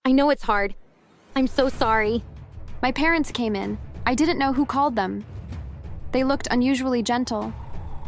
I know it's hard. I'm so sorry. My parents came in. I didn't know who called them. They looked unusually gentle.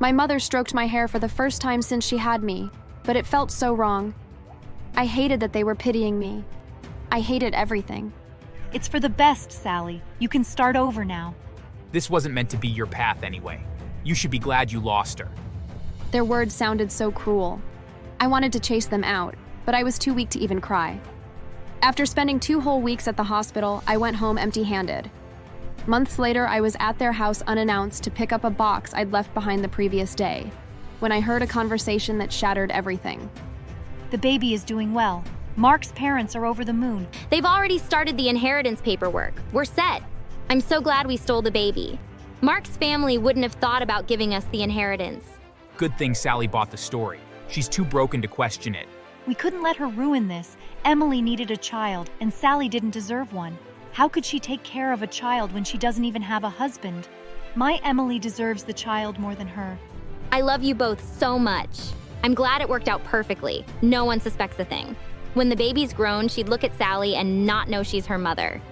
My mother stroked my hair for the first time since she had me, but it felt so wrong. I hated that they were pitying me. I hated everything. It's for the best, Sally. You can start over now. This wasn't meant to be your path anyway. You should be glad you lost her. Their words sounded so cruel. I wanted to chase them out, but I was too weak to even cry. After spending 2 whole weeks at the hospital, I went home empty-handed. Months later, I was at their house unannounced to pick up a box I'd left behind the previous day, when I heard a conversation that shattered everything. The baby is doing well. Mark's parents are over the moon. They've already started the inheritance paperwork. We're set. I'm so glad we stole the baby. Mark's family wouldn't have thought about giving us the inheritance. Good thing Sally bought the story. She's too broken to question it. We couldn't let her ruin this. Emily needed a child, and Sally didn't deserve one. How could she take care of a child when she doesn't even have a husband? My Emily deserves the child more than her. I love you both so much. I'm glad it worked out perfectly. No one suspects a thing. When the baby's grown, she'd look at Sally and not know she's her mother.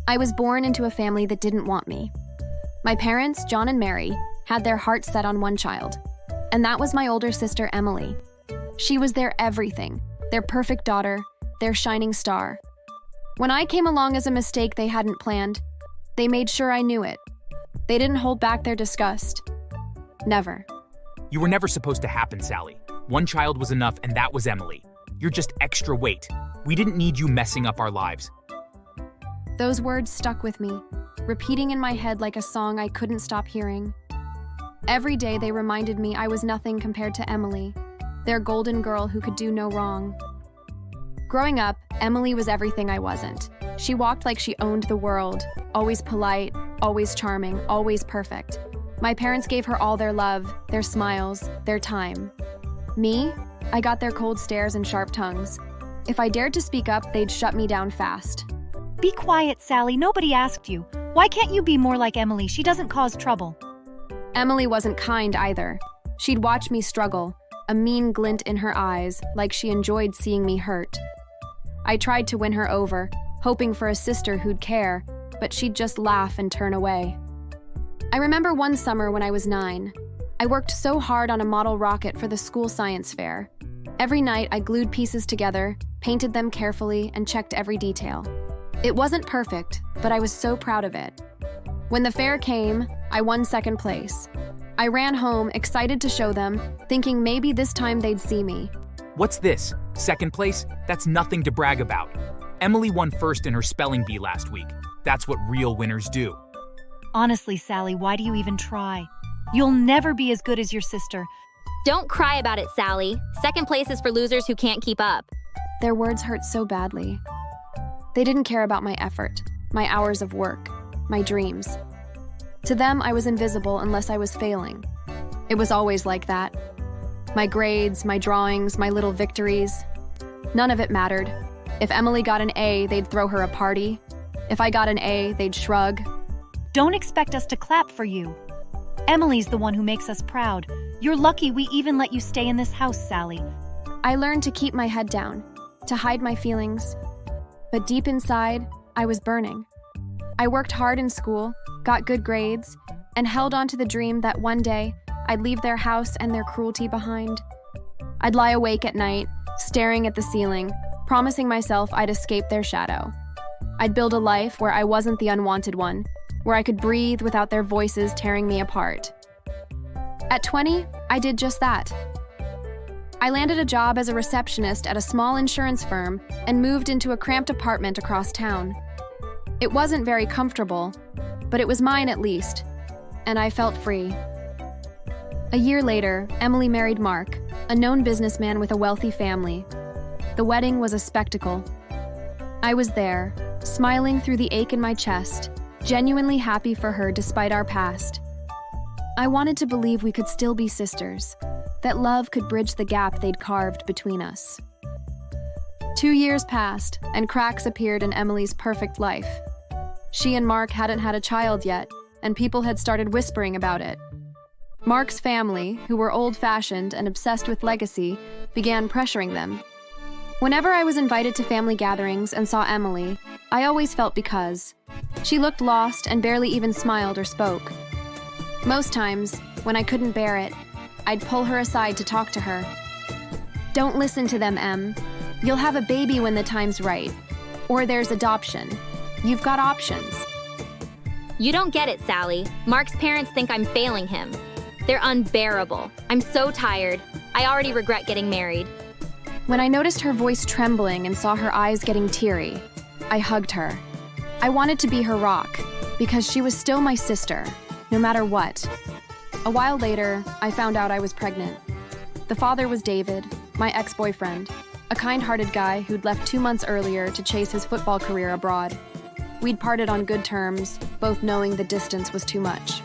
I was born into a family that didn't want me. My parents, John and Mary, had their hearts set on one child, and that was my older sister, Emily. She was their everything, their perfect daughter, their shining star. When I came along as a mistake they hadn't planned, they made sure I knew it. They didn't hold back their disgust. Never. You were never supposed to happen, Sally. One child was enough, and that was Emily. You're just extra weight. We didn't need you messing up our lives. Those words stuck with me, repeating in my head like a song I couldn't stop hearing. Every day they reminded me I was nothing compared to Emily, their golden girl who could do no wrong. Growing up, Emily was everything I wasn't. She walked like she owned the world, always polite, always charming, always perfect. My parents gave her all their love, their smiles, their time. Me? I got their cold stares and sharp tongues. If I dared to speak up, they'd shut me down fast. Be quiet, Sally. Nobody asked you. Why can't you be more like Emily? She doesn't cause trouble. Emily wasn't kind either. She'd watch me struggle, a mean glint in her eyes, like she enjoyed seeing me hurt. I tried to win her over, hoping for a sister who'd care, but she'd just laugh and turn away. I remember one summer when I was 9. I worked so hard on a model rocket for the school science fair. Every night I glued pieces together, painted them carefully, and checked every detail. It wasn't perfect, but I was so proud of it. When the fair came, I won 2nd place. I ran home, excited to show them, thinking maybe this time they'd see me. What's this? 2nd place? That's nothing to brag about. Emily won 1st in her spelling bee last week. That's what real winners do. Honestly, Sally, why do you even try? You'll never be as good as your sister. Don't cry about it, Sally. 2nd place is for losers who can't keep up. Their words hurt so badly. They didn't care about my effort, my hours of work, my dreams. To them, I was invisible unless I was failing. It was always like that. My grades, my drawings, my little victories. None of it mattered. If Emily got an A, they'd throw her a party. If I got an A, they'd shrug. Don't expect us to clap for you. Emily's the one who makes us proud. You're lucky we even let you stay in this house, Sally. I learned to keep my head down, to hide my feelings. But deep inside, I was burning. I worked hard in school, got good grades, and held on to the dream that one day I'd leave their house and their cruelty behind. I'd lie awake at night, staring at the ceiling, promising myself I'd escape their shadow. I'd build a life where I wasn't the unwanted one, where I could breathe without their voices tearing me apart. At 20, I did just that. I landed a job as a receptionist at a small insurance firm and moved into a cramped apartment across town. It wasn't very comfortable, but it was mine at least, and I felt free. A year later, Emily married Mark, a known businessman with a wealthy family. The wedding was a spectacle. I was there, smiling through the ache in my chest, genuinely happy for her despite our past. I wanted to believe we could still be sisters, that love could bridge the gap they'd carved between us. 2 years passed, and cracks appeared in Emily's perfect life. She and Mark hadn't had a child yet, and people had started whispering about it. Mark's family, who were old-fashioned and obsessed with legacy, began pressuring them. Whenever I was invited to family gatherings and saw Emily, I always felt because. She looked lost and barely even smiled or spoke. Most times, when I couldn't bear it, I'd pull her aside to talk to her. "Don't listen to them, Em. You'll have a baby when the time's right. Or there's adoption. You've got options." You don't get it, Sally. Mark's parents think I'm failing him. They're unbearable. I'm so tired. I already regret getting married. When I noticed her voice trembling and saw her eyes getting teary, I hugged her. I wanted to be her rock, because she was still my sister, no matter what. A while later, I found out I was pregnant. The father was David, my ex-boyfriend, a kind-hearted guy who'd left 2 months earlier to chase his football career abroad. We'd parted on good terms, both knowing the distance was too much.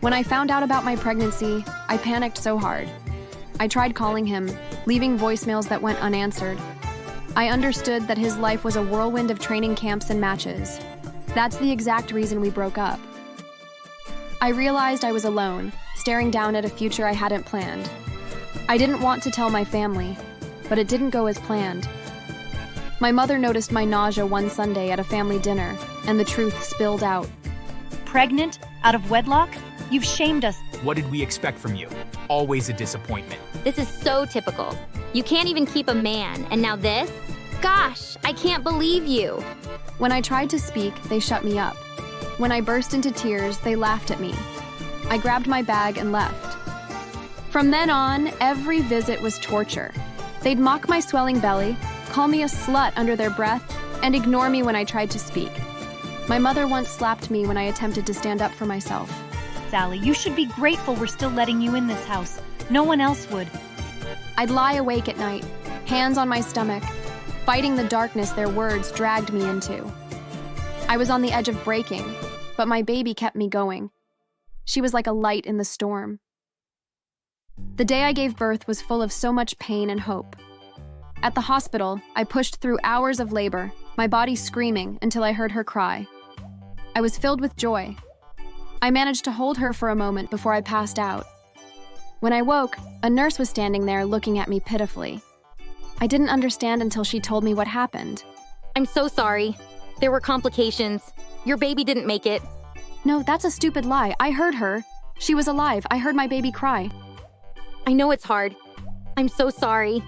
When I found out about my pregnancy, I panicked so hard. I tried calling him, leaving voicemails that went unanswered. I understood that his life was a whirlwind of training camps and matches. That's the exact reason we broke up. I realized I was alone, staring down at a future I hadn't planned. I didn't want to tell my family, but it didn't go as planned. My mother noticed my nausea one Sunday at a family dinner, and the truth spilled out. Pregnant? Out of wedlock? You've shamed us. What did we expect from you? Always a disappointment. This is so typical. You can't even keep a man, and now this? Gosh, I can't believe you. When I tried to speak, they shut me up. When I burst into tears, they laughed at me. I grabbed my bag and left. From then on, every visit was torture. They'd mock my swelling belly, call me a slut under their breath, and ignore me when I tried to speak. My mother once slapped me when I attempted to stand up for myself. Sally, you should be grateful we're still letting you in this house. No one else would. I'd lie awake at night, hands on my stomach, fighting the darkness their words dragged me into. I was on the edge of breaking, but my baby kept me going. She was like a light in the storm. The day I gave birth was full of so much pain and hope. At the hospital, I pushed through hours of labor, my body screaming until I heard her cry. I was filled with joy. I managed to hold her for a moment before I passed out. When I woke, a nurse was standing there looking at me pitifully. I didn't understand until she told me what happened. I'm so sorry. There were complications. Your baby didn't make it. No, that's a stupid lie. I heard her. She was alive. I heard my baby cry. I know it's hard. I'm so sorry.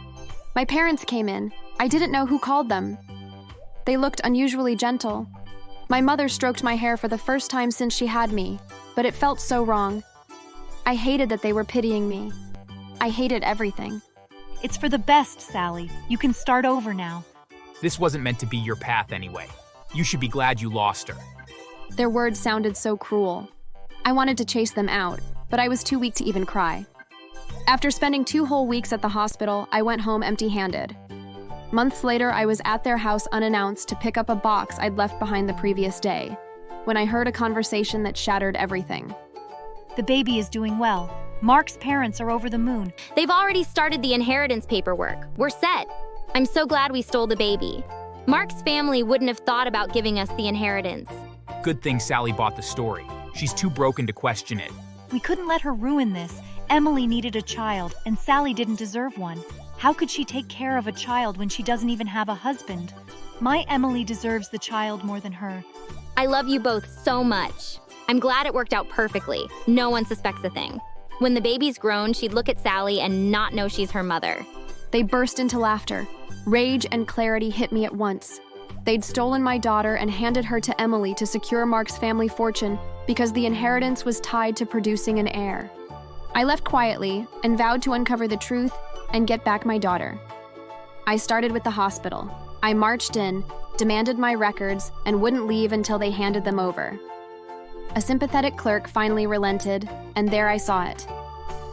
My parents came in. I didn't know who called them. They looked unusually gentle. My mother stroked my hair for the first time since she had me, but it felt so wrong. I hated that they were pitying me. I hated everything. It's for the best, Sally. You can start over now. This wasn't meant to be your path anyway. You should be glad you lost her. Their words sounded so cruel. I wanted to chase them out, but I was too weak to even cry. After spending 2 whole weeks at the hospital, I went home empty-handed. Months later, I was at their house unannounced to pick up a box I'd left behind the previous day, when I heard a conversation that shattered everything. The baby is doing well. Mark's parents are over the moon. They've already started the inheritance paperwork. We're set. I'm so glad we stole the baby. Mark's family wouldn't have thought about giving us the inheritance. Good thing Sally bought the story. She's too broken to question it. We couldn't let her ruin this. Emily needed a child, and Sally didn't deserve one. How could she take care of a child when she doesn't even have a husband? My Emily deserves the child more than her. I love you both so much. I'm glad it worked out perfectly. No one suspects a thing. When the baby's grown, she'd look at Sally and not know she's her mother. They burst into laughter. Rage and clarity hit me at once. They'd stolen my daughter and handed her to Emily to secure Mark's family fortune because the inheritance was tied to producing an heir. I left quietly and vowed to uncover the truth and get back my daughter. I started with the hospital. I marched in, demanded my records, and wouldn't leave until they handed them over. A sympathetic clerk finally relented, and there I saw it.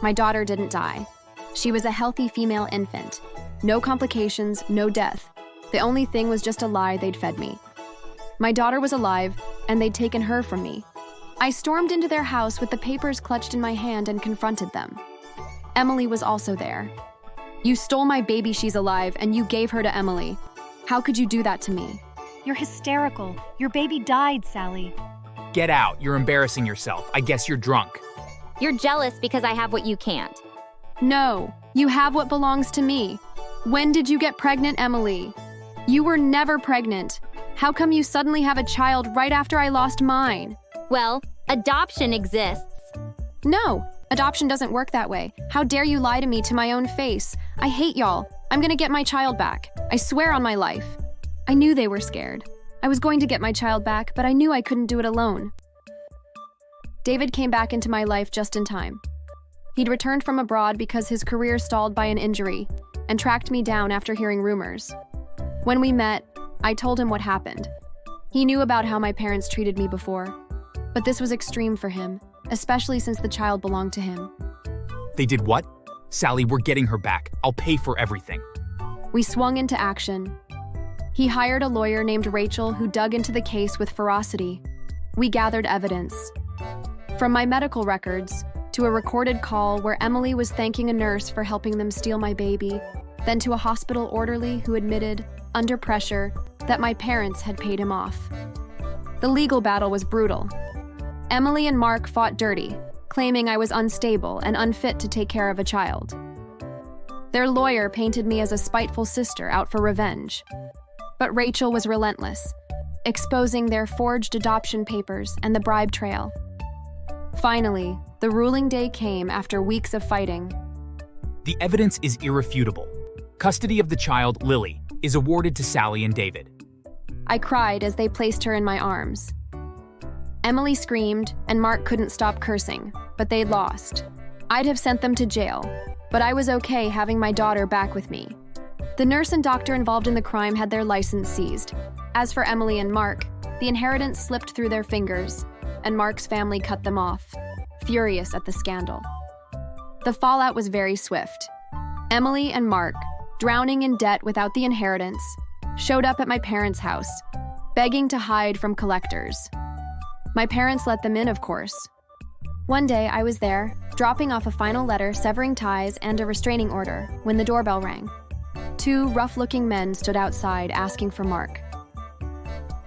My daughter didn't die. She was a healthy female infant. No complications, no death. The only thing was just a lie they'd fed me. My daughter was alive, and they'd taken her from me. I stormed into their house with the papers clutched in my hand and confronted them. Emily was also there. You stole my baby, she's alive, and you gave her to Emily. How could you do that to me? You're hysterical. Your baby died, Sally. Get out. You're embarrassing yourself. I guess you're drunk. You're jealous because I have what you can't. No, you have what belongs to me. When did you get pregnant, Emily? You were never pregnant. How come you suddenly have a child right after I lost mine? Well, adoption exists. No, adoption doesn't work that way. How dare you lie to me to my own face? I hate y'all. I'm gonna get my child back. I swear on my life. I knew they were scared. I was going to get my child back, but I knew I couldn't do it alone. David came back into my life just in time. He'd returned from abroad because his career stalled by an injury and tracked me down after hearing rumors. When we met, I told him what happened. He knew about how my parents treated me before, but this was extreme for him, especially since the child belonged to him. They did what? Sally, we're getting her back. I'll pay for everything. We swung into action. He hired a lawyer named Rachel who dug into the case with ferocity. We gathered evidence. From my medical records, to a recorded call where Emily was thanking a nurse for helping them steal my baby, then to a hospital orderly who admitted, under pressure, that my parents had paid him off. The legal battle was brutal. Emily and Mark fought dirty, claiming I was unstable and unfit to take care of a child. Their lawyer painted me as a spiteful sister out for revenge. But Rachel was relentless, exposing their forged adoption papers and the bribe trail. Finally, the ruling day came after weeks of fighting. The evidence is irrefutable. Custody of the child, Lily, is awarded to Sally and David. I cried as they placed her in my arms. Emily screamed, and Mark couldn't stop cursing, but they'd lost. I'd have sent them to jail, but I was okay having my daughter back with me. The nurse and doctor involved in the crime had their license seized. As for Emily and Mark, the inheritance slipped through their fingers, and Mark's family cut them off, furious at the scandal. The fallout was very swift. Emily and Mark, drowning in debt without the inheritance, showed up at my parents' house, begging to hide from collectors. My parents let them in, of course. One day, I was there, dropping off a final letter severing ties and a restraining order, when the doorbell rang. Two rough-looking men stood outside asking for Mark.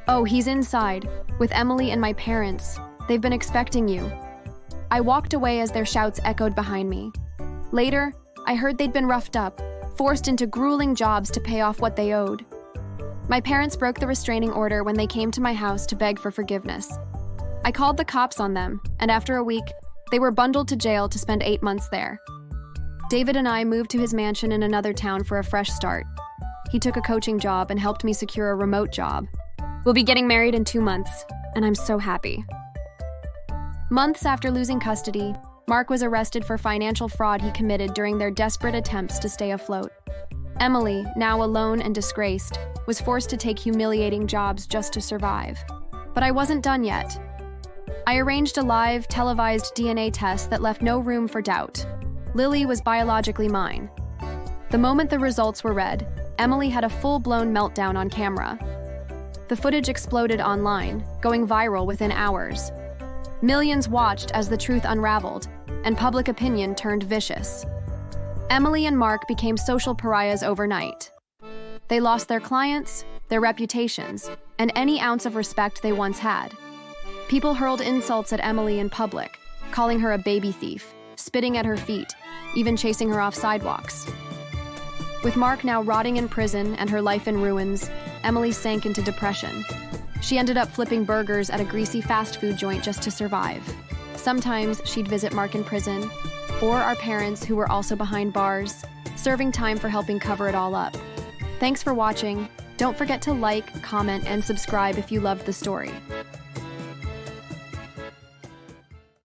"Oh, he's inside, with Emily and my parents. They've been expecting you." I walked away as their shouts echoed behind me. Later, I heard they'd been roughed up, forced into grueling jobs to pay off what they owed. My parents broke the restraining order when they came to my house to beg for forgiveness. I called the cops on them, and after a week, they were bundled to jail to spend 8 months there. David and I moved to his mansion in another town for a fresh start. He took a coaching job and helped me secure a remote job. We'll be getting married in 2 months, and I'm so happy. Months after losing custody, Mark was arrested for financial fraud he committed during their desperate attempts to stay afloat. Emily, now alone and disgraced, was forced to take humiliating jobs just to survive. But I wasn't done yet. I arranged a live, televised DNA test that left no room for doubt. Lily was biologically mine. The moment the results were read, Emily had a full-blown meltdown on camera. The footage exploded online, going viral within hours. Millions watched as the truth unraveled, and public opinion turned vicious. Emily and Mark became social pariahs overnight. They lost their clients, their reputations, and any ounce of respect they once had. People hurled insults at Emily in public, calling her a baby thief, spitting at her feet, even chasing her off sidewalks. With Mark now rotting in prison and her life in ruins, Emily sank into depression. She ended up flipping burgers at a greasy fast food joint just to survive. Sometimes she'd visit Mark in prison, or our parents who were also behind bars, serving time for helping cover it all up. Thanks for watching. Don't forget to like, comment, and subscribe if you loved the story.